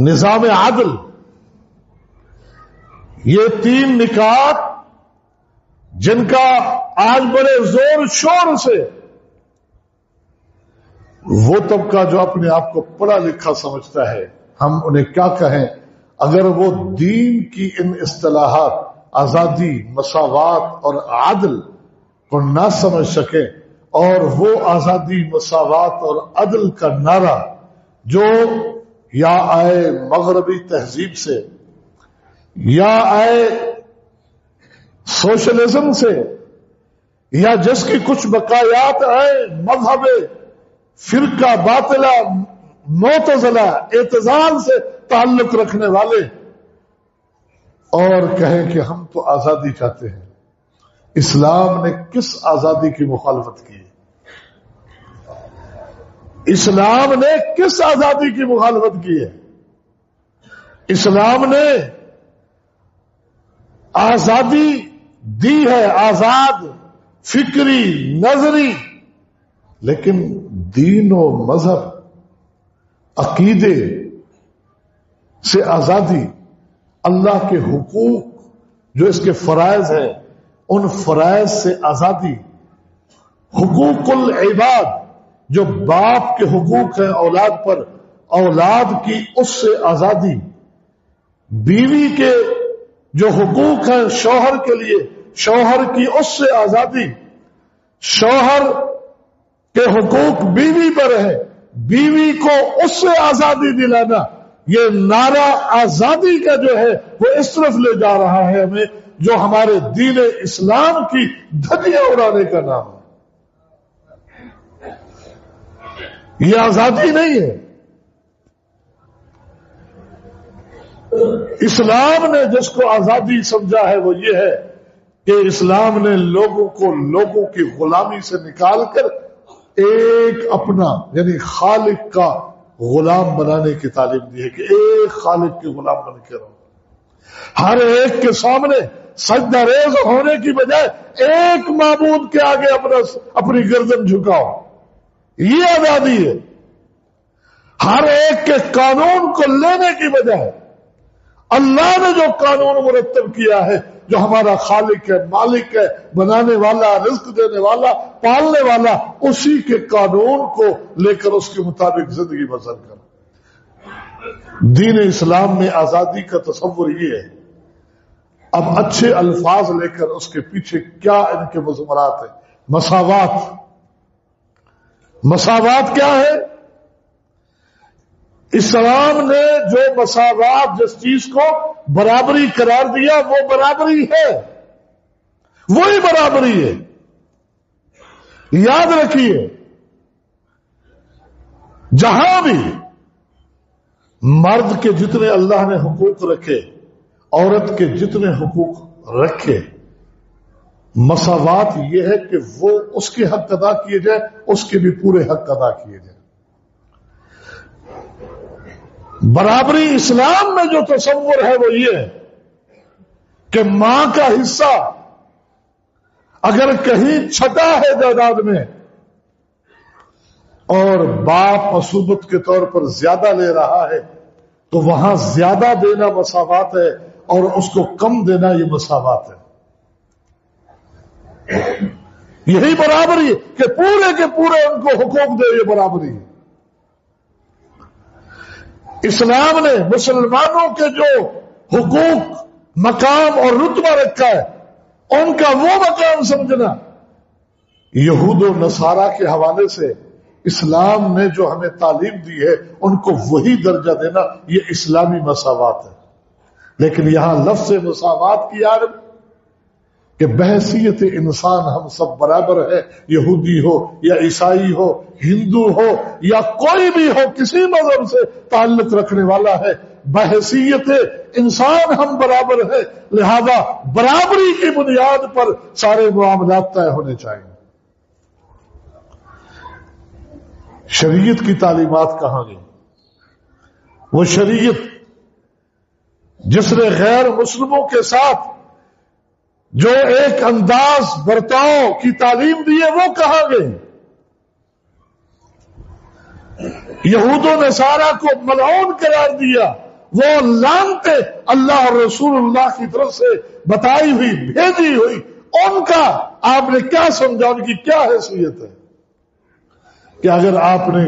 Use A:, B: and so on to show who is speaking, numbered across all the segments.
A: نظام عدل، یہ 3 نکات جن کا آج بڑے زور شور سے وہ طبقہ جو اپنے آپ کو پڑھا لکھا سمجھتا ہے، ہم انہیں کیا کہیں اگر وہ دین کی ان اصطلاحات آزادی، مساوات اور عدل کو نہ سمجھ سکے، اور وہ آزادی، مساوات اور عدل کا نعرہ جو یا آئے مغربی تہذیب سے یا آئے سوشلزم سے یا جس کی کچھ بقایات آئے مذہب فرقہ باطلہ معتزلہ اعتزال سے تعلق رکھنے والے، اور کہیں کہ ہم تو آزادی چاہتے ہیں، اسلام نے کس آزادی کی مخالفت کی؟ اسلام نے کس آزادی کی مخالفت کی ہے؟ اسلام نے آزادی دی ہے، آزاد فکری نظری، لیکن دین و مذہب عقیدے سے آزادی، اللہ کے حقوق جو اس کے فرائض ہیں ان فرائض سے آزادی، حقوق العباد جو باپ کے حقوق ہیں اولاد پر، اولاد کی اس سے آزادی، بیوی کے جو حقوق ہیں شوہر کے لیے، شوہر کی اس سے آزادی، شوہر کے حقوق بیوی پر ہے، بیوی کو اس سے آزادی دلانا، یہ نعرہ آزادی کا جو ہے وہ اس طرف لے جا رہا ہے ہمیں، جو ہمارے دین اسلام کی دھجیاں اڑانے کا نام ہے۔ یہ آزادی نہیں ہے۔ اسلام نے جس کو آزادی سمجھا ہے وہ یہ ہے کہ اسلام نے لوگوں کو لوگوں کی غلامی سے نکال کر ایک اپنا یعنی خالق کا غلام بنانے کی تعلیم دی ہے کہ ایک خالق کے غلام بن کے رہو، ہر ایک کے سامنے سجدہ ریز ہونے کی بجائے ایک معبود کے آگے اپنی گردن جھکاؤ، یہ آزادی ہے۔ ہر ایک کے قانون کو لینے کی بجائے اللہ نے جو قانون مرتب کیا ہے، جو ہمارا خالق ہے، مالک ہے، بنانے والا، رزق دینے والا، پالنے والا، اسی کے قانون کو لے کر اس کے مطابق زندگی بسر کرو۔ دین اسلام میں آزادی کا تصور یہ ہے۔ اب اچھے الفاظ لے کر اس کے پیچھے کیا ان کے مضمرات ہیں؟ مساوات۔ مساوات کیا ہے؟ اسلام نے جو مساوات، جس چیز کو برابری قرار دیا وہ برابری ہے، وہی برابری ہے۔ یاد رکھیے، جہاں بھی مرد کے جتنے اللہ نے حقوق رکھے، عورت کے جتنے حقوق رکھے، مساوات یہ ہے کہ وہ اس کے حق ادا کیے جائیں، اس کے بھی پورے حق ادا کیے جائیں۔ برابری اسلام میں جو تصور ہے وہ یہ ہے کہ ماں کا حصہ اگر کہیں چھٹا ہے جائیداد میں اور باپ عصوبت کے طور پر زیادہ لے رہا ہے تو وہاں زیادہ دینا مساوات ہے اور اس کو کم دینا یہ مساوات ہے۔ یہی برابری ہے کہ پورے کے پورے ان کو حقوق دے، یہ برابری ہے۔ اسلام نے مسلمانوں کے جو حقوق، مقام اور رتبہ رکھا ہے ان کا وہ مقام سمجھنا، یہود و نصارہ کے حوالے سے اسلام نے جو ہمیں تعلیم دی ہے ان کو وہی درجہ دینا، یہ اسلامی مساوات ہے۔ لیکن یہاں لفظ مساوات کی عادت کہ بحیثیت انسان ہم سب برابر ہے، یہودی ہو یا عیسائی ہو، ہندو ہو یا کوئی بھی ہو، کسی مذہب سے تعلق رکھنے والا ہے، بحیثیت انسان ہم برابر ہے، لہذا برابری کی بنیاد پر سارے معاملات طے ہونے چاہیے۔ شریعت کی تعلیمات کہاں گئی؟ وہ شریعت جس نے غیر مسلموں کے ساتھ جو ایک انداز برتاؤ کی تعلیم دی ہے وہ کہاں گئی؟ یہود و نصارہ کو ملعون قرار دیا، وہ لعنتیں اللہ اور رسول اللہ کی طرف سے بتائی ہوئی بھیجی ہوئی، ان کا آپ نے کیا سمجھا، ان کی کیا حیثیت ہے؟ کہ اگر آپ نے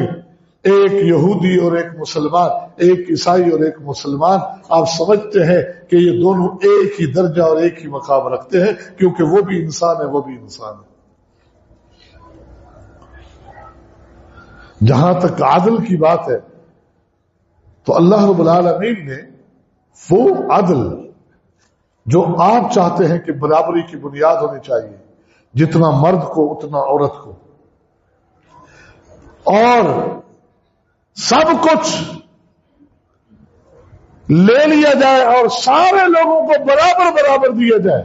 A: ایک یہودی اور ایک مسلمان، ایک عیسائی اور ایک مسلمان، آپ سمجھتے ہیں کہ یہ دونوں ایک ہی درجہ اور ایک ہی مقام رکھتے ہیں، کیونکہ وہ بھی انسان ہے، وہ بھی انسان ہے۔ جہاں تک عدل کی بات ہے تو اللہ رب العالمین نے وہ عدل جو آپ چاہتے ہیں کہ برابری کی بنیاد ہونی چاہیے، جتنا مرد کو اتنا عورت کو، اور سب کچھ لے لیا جائے اور سارے لوگوں کو برابر برابر دیا جائے،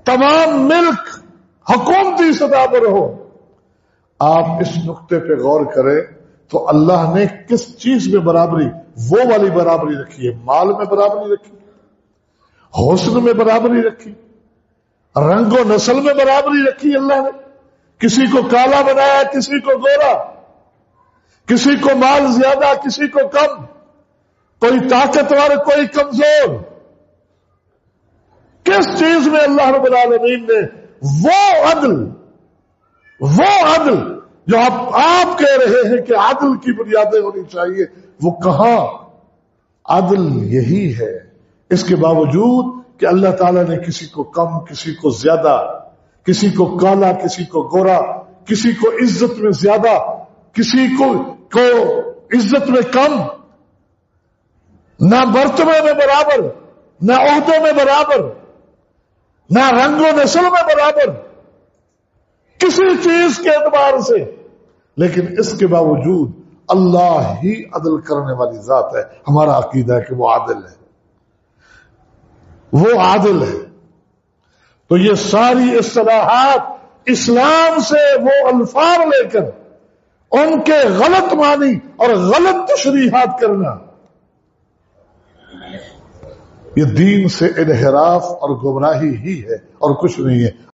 A: تمام ملک حکومتی سطح پر ہو۔ آپ اس نقطے پہ غور کریں تو اللہ نے کس چیز میں برابری، وہ والی برابری رکھی ہے، مال میں برابری رکھی، حسن میں برابری رکھی، رنگ و نسل میں برابری رکھی۔ اللہ نے کسی کو کالا بنایا، کسی کو گورا، کسی کو مال زیادہ، کسی کو کم، کوئی طاقتور کوئی کمزور۔ کس چیز میں اللہ رب العالمین نے وہ عدل جو آپ کہہ رہے ہیں کہ عدل کی بنیادیں ہونی چاہیے، وہ کہاں؟ عدل یہی ہے۔ اس کے باوجود کہ اللہ تعالیٰ نے کسی کو کم، کسی کو زیادہ، کسی کو کالا، کسی کو گورا، کسی کو عزت میں زیادہ، کسی کو عزت میں کم، نہ مرتبے میں برابر، نہ عہدے میں برابر، نہ رنگ و نسل میں برابر، کسی چیز کے اعتبار سے۔ لیکن اس کے باوجود اللہ ہی عدل کرنے والی ذات ہے۔ ہمارا عقیدہ ہے کہ وہ عادل ہے، وہ عادل ہے۔ تو یہ ساری اصطلاحات اسلام سے وہ الفاظ لے کر ان کے غلط معنی اور غلط تشریحات کرنا، یہ دین سے انحراف اور گمراہی ہی ہے اور کچھ نہیں ہے۔